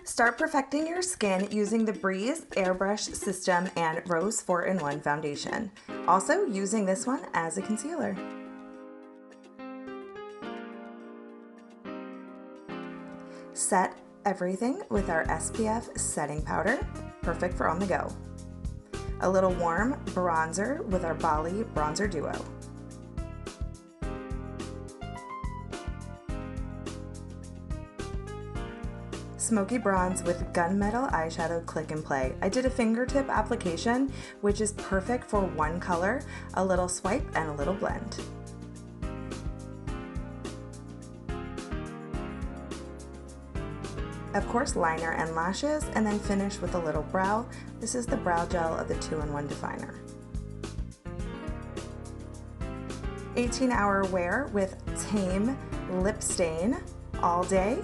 Start perfecting your skin using the Breeze Airbrush System and Rose 4-in-1 foundation. Also using this one as a concealer. Set everything with our SPF setting powder, perfect for on the go. A little warm bronzer with our Bali Bronzer Duo. Smoky bronze with gunmetal eyeshadow click and play. I did a fingertip application, which is perfect for one color, a little swipe and a little blend. Of course, liner and lashes, and then finish with a little brow. This is the brow gel of the 2-in-1 definer. 18-hour wear with Tame lip stain all day,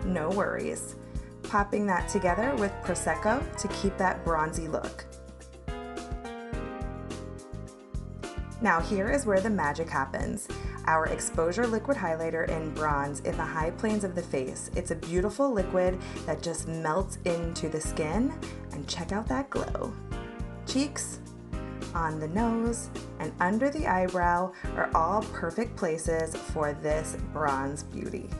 no worries. Popping that together with Prosecco to keep that bronzy look. Now here is where the magic happens. Our exposure liquid highlighter in bronze in the high planes of the face. It's a beautiful liquid that just melts into the skin, and check out that glow. Cheeks, on the nose, and under the eyebrow are all perfect places for this bronze beauty.